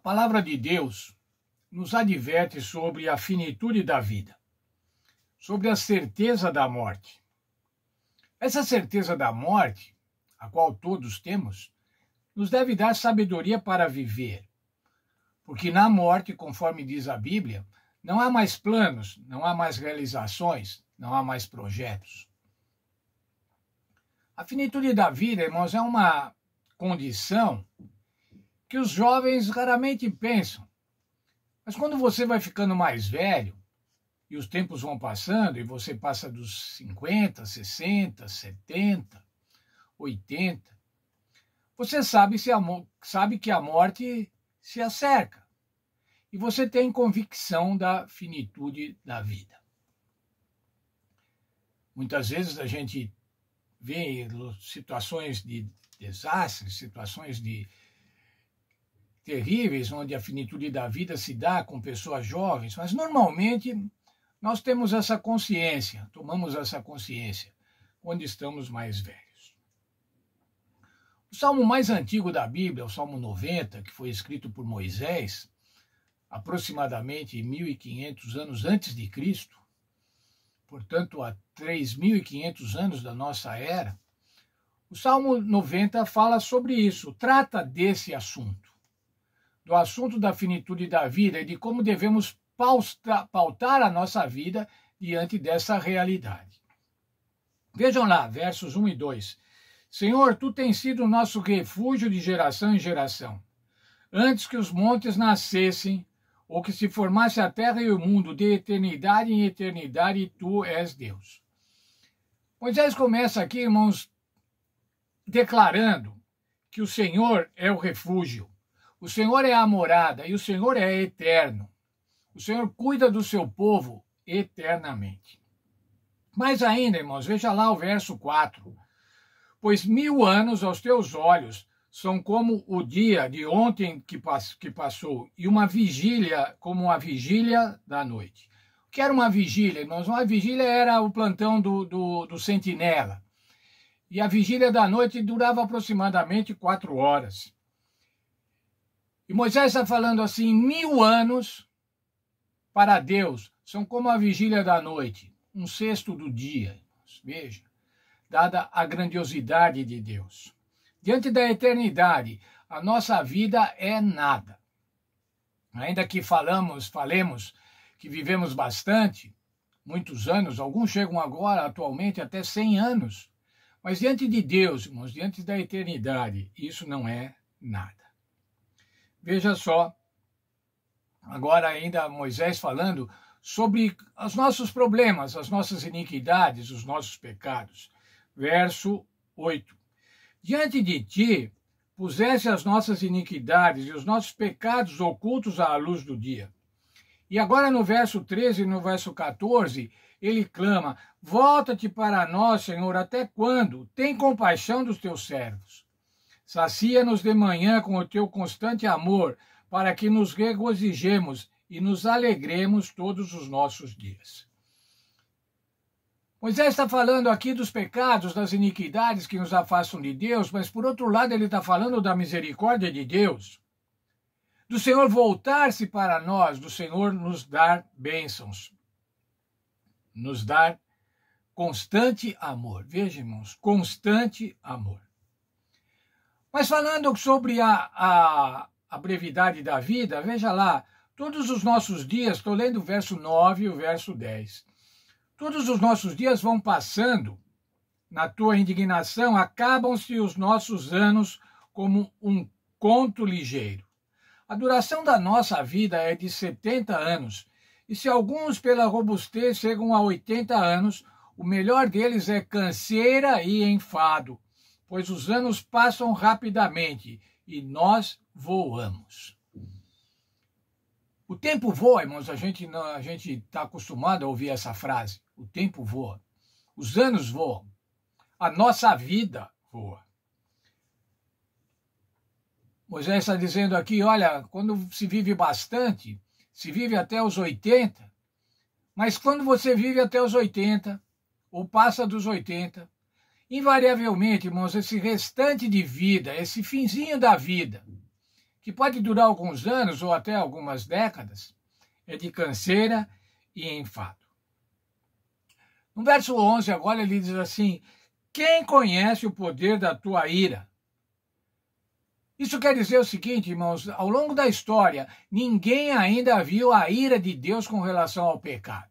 palavra de Deus nos adverte sobre a finitude da vida, sobre a certeza da morte. Essa certeza da morte, a qual todos temos, nos deve dar sabedoria para viver. Porque na morte, conforme diz a Bíblia, não há mais planos, não há mais realizações, não há mais projetos. A finitude da vida, irmãos, é uma condição que os jovens raramente pensam. Mas quando você vai ficando mais velho, e os tempos vão passando, e você passa dos 50, 60, 70, 80, você sabe que a morte se acerca. E você tem convicção da finitude da vida. Muitas vezes a gente vê situações de desastres, situações terríveis, onde a finitude da vida se dá com pessoas jovens, mas normalmente nós temos essa consciência, tomamos essa consciência quando estamos mais velhos. O salmo mais antigo da Bíblia, o Salmo 90, que foi escrito por Moisés, aproximadamente 1.500 anos antes de Cristo, portanto, há 3.500 anos da nossa era, o Salmo 90 fala sobre isso, trata desse assunto, do assunto da finitude da vida e de como devemos pautar a nossa vida diante dessa realidade. Vejam lá, versos 1 e 2. Senhor, tu tens sido o nosso refúgio de geração em geração. Antes que os montes nascessem, ou que se formasse a terra e o mundo, de eternidade em eternidade, tu és Deus. Moisés começa aqui, irmãos, declarando que o Senhor é o refúgio, o Senhor é a morada e o Senhor é eterno. O Senhor cuida do seu povo eternamente. Mas ainda, irmãos, veja lá o verso 4. Pois 1000 anos aos teus olhos são como o dia de ontem que passou, e uma vigília como a vigília da noite. O que era uma vigília, irmãos? Uma vigília era o plantão do sentinela. E a vigília da noite durava aproximadamente 4 horas. E Moisés está falando assim, 1000 anos para Deus são como a vigília da noite, 1/6 do dia. Veja, dada a grandiosidade de Deus. Diante da eternidade, a nossa vida é nada. Ainda que falemos que vivemos bastante, muitos anos, alguns chegam agora, atualmente, até 100 anos. Mas diante de Deus, irmãos, diante da eternidade, isso não é nada. Veja só, agora ainda Moisés falando sobre os nossos problemas, as nossas iniquidades, os nossos pecados. Verso 8. Diante de ti, puseste as nossas iniquidades e os nossos pecados ocultos à luz do dia. E agora no verso 13 e no verso 14, ele clama, volta-te para nós, Senhor, até quando? Tem compaixão dos teus servos. Sacia-nos de manhã com o teu constante amor, para que nos regozijemos e nos alegremos todos os nossos dias. Moisés está falando aqui dos pecados, das iniquidades que nos afastam de Deus, mas por outro lado ele está falando da misericórdia de Deus, do Senhor voltar-se para nós, do Senhor nos dar bênçãos, nos dar constante amor. Veja, irmãos, constante amor. Mas falando sobre a brevidade da vida, veja lá, todos os nossos dias, estou lendo o verso 9 e o verso 10, todos os nossos dias vão passando, na tua indignação, acabam-se os nossos anos como um conto ligeiro. A duração da nossa vida é de 70 anos, e se alguns pela robustez chegam a 80 anos, o melhor deles é canseira e enfado, pois os anos passam rapidamente e nós voamos. O tempo voa, irmãos, a gente está acostumado a ouvir essa frase. O tempo voa. Os anos voam. A nossa vida voa. Moisés está dizendo aqui, olha, quando se vive bastante, se vive até os 80, mas quando você vive até os 80, ou passa dos 80, invariavelmente, irmãos, esse restante de vida, esse finzinho da vida, que pode durar alguns anos ou até algumas décadas, é de canseira e enfado. No verso 11, agora ele diz assim: quem conhece o poder da tua ira? Isso quer dizer o seguinte, irmãos, ao longo da história, ninguém ainda viu a ira de Deus com relação ao pecado.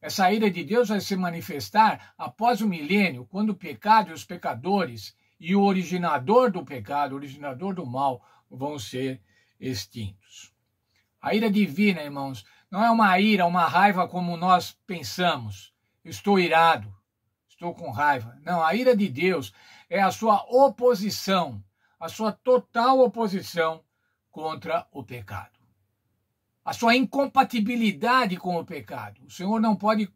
Essa ira de Deus vai se manifestar após o milênio, quando o pecado e os pecadores e o originador do pecado, o originador do mal, vão ser extintos. A ira divina, irmãos, não é uma ira, uma raiva como nós pensamos. Estou irado, estou com raiva. Não, a ira de Deus é a sua oposição, a sua total oposição contra o pecado. A sua incompatibilidade com o pecado. O Senhor não pode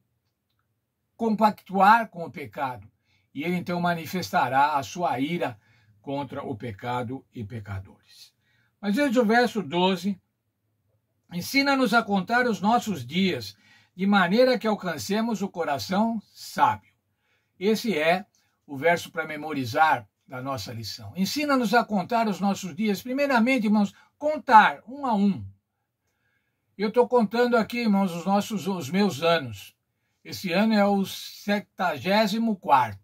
compactuar com o pecado. E ele então manifestará a sua ira contra o pecado e pecadores. Mas veja o verso 12. Ensina-nos a contar os nossos dias, de maneira que alcancemos o coração sábio. Esse é o verso para memorizar da nossa lição. Ensina-nos a contar os nossos dias. Primeiramente, irmãos, contar um a um. Eu estou contando aqui, irmãos, os meus anos. Esse ano é o 74º.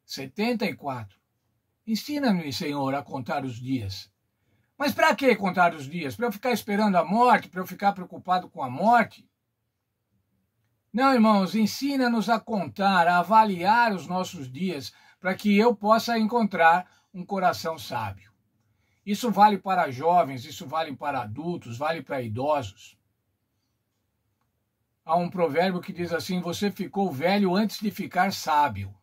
74. Ensina-me, Senhor, a contar os dias. Mas para que contar os dias? Para eu ficar esperando a morte? Para eu ficar preocupado com a morte? Não, irmãos, ensina-nos a contar, a avaliar os nossos dias, para que eu possa encontrar um coração sábio. Isso vale para jovens, isso vale para adultos, vale para idosos. Há um provérbio que diz assim: você ficou velho antes de ficar sábio.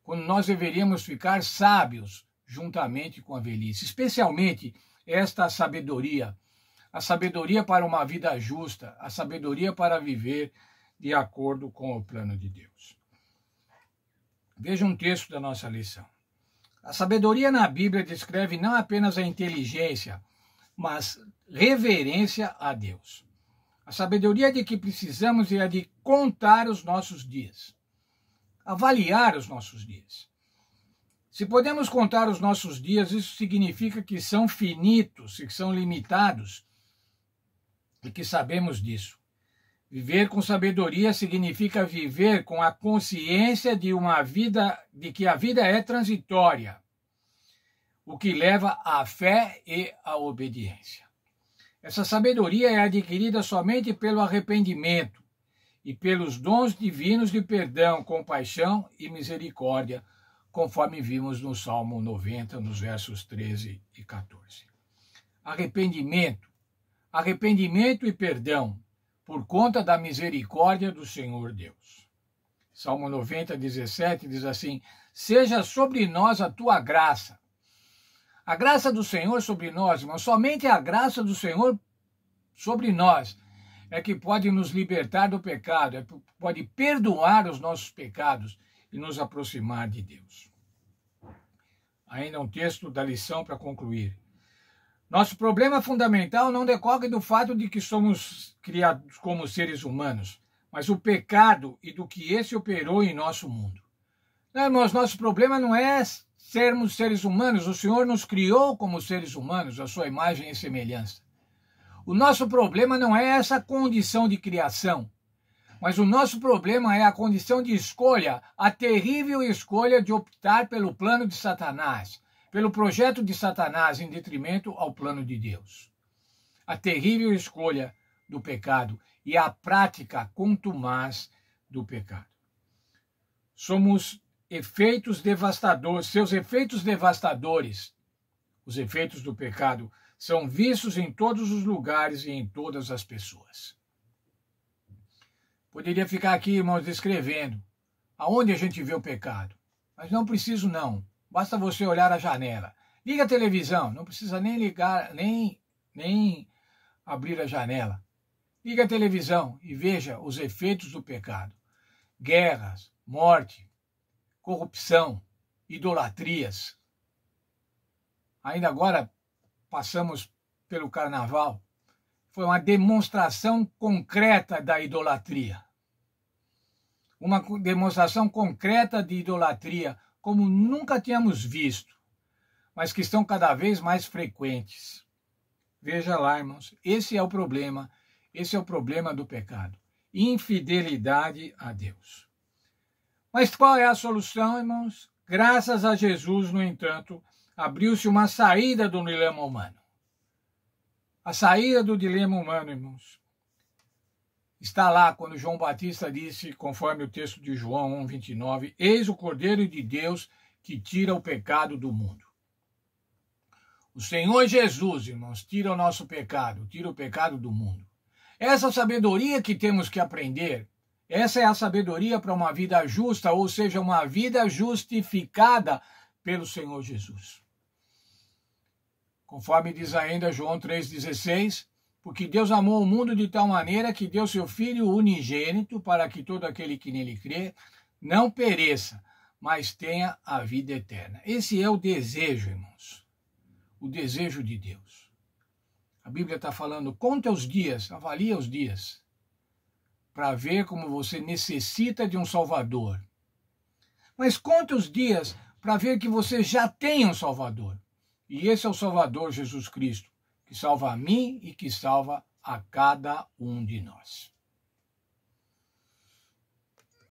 Quando nós deveríamos ficar sábios juntamente com a velhice. Especialmente esta sabedoria. A sabedoria para uma vida justa, a sabedoria para viver de acordo com o plano de Deus. Veja um texto da nossa lição. A sabedoria na Bíblia descreve não apenas a inteligência, mas reverência a Deus. A sabedoria de que precisamos é a de contar os nossos dias, avaliar os nossos dias. Se podemos contar os nossos dias, isso significa que são finitos, que são limitados e que sabemos disso. Viver com sabedoria significa viver com a consciência de que a vida é transitória, o que leva à fé e à obediência. Essa sabedoria é adquirida somente pelo arrependimento e pelos dons divinos de perdão, compaixão e misericórdia, conforme vimos no Salmo 90, nos versos 13 e 14. Arrependimento e perdão, por conta da misericórdia do Senhor Deus. Salmo 90, 17 diz assim: seja sobre nós a tua graça. A graça do Senhor sobre nós, irmãos, somente a graça do Senhor sobre nós é que pode nos libertar do pecado, pode perdoar os nossos pecados e nos aproximar de Deus. Ainda um texto da lição para concluir. Nosso problema fundamental não decorre do fato de que somos criados como seres humanos, mas o pecado e do que esse operou em nosso mundo. Não, irmãos, nosso problema não é sermos seres humanos. O Senhor nos criou como seres humanos, a sua imagem e semelhança. O nosso problema não é essa condição de criação, mas o nosso problema é a condição de escolha, a terrível escolha de optar pelo plano de Satanás, pelo projeto de Satanás em detrimento ao plano de Deus. A terrível escolha do pecado e a prática contumaz do pecado. Somos efeitos devastadores, seus efeitos devastadores, os efeitos do pecado, são vistos em todos os lugares e em todas as pessoas. Poderia ficar aqui, irmãos, descrevendo aonde a gente vê o pecado, mas não preciso não. Basta você olhar a janela. Liga a televisão, não precisa nem ligar, nem abrir a janela. Liga a televisão e veja os efeitos do pecado. Guerras, morte, corrupção, idolatrias. Ainda agora passamos pelo carnaval. Foi uma demonstração concreta da idolatria. Uma demonstração concreta de idolatria como nunca tínhamos visto. mas que estão cada vez mais frequentes. Veja lá, irmãos, esse é o problema do pecado. Infidelidade a Deus. Mas qual é a solução, irmãos? Graças a Jesus, no entanto, abriu-se uma saída do dilema humano. A saída do dilema humano, irmãos, está lá quando João Batista disse, conforme o texto de João 1:29, eis o Cordeiro de Deus que tira o pecado do mundo. O Senhor Jesus, irmãos, tira o nosso pecado, tira o pecado do mundo. Essa sabedoria que temos que aprender, essa é a sabedoria para uma vida justa, ou seja, uma vida justificada pelo Senhor Jesus. Conforme diz ainda João 3,16, porque Deus amou o mundo de tal maneira que deu seu Filho unigênito para que todo aquele que nele crê não pereça, mas tenha a vida eterna. Esse é o desejo, irmãos, o desejo de Deus. A Bíblia está falando, conta os dias, avalia os dias, para ver como você necessita de um Salvador. Mas conta os dias para ver que você já tem um Salvador. E esse é o Salvador Jesus Cristo, que salva a mim e que salva a cada um de nós.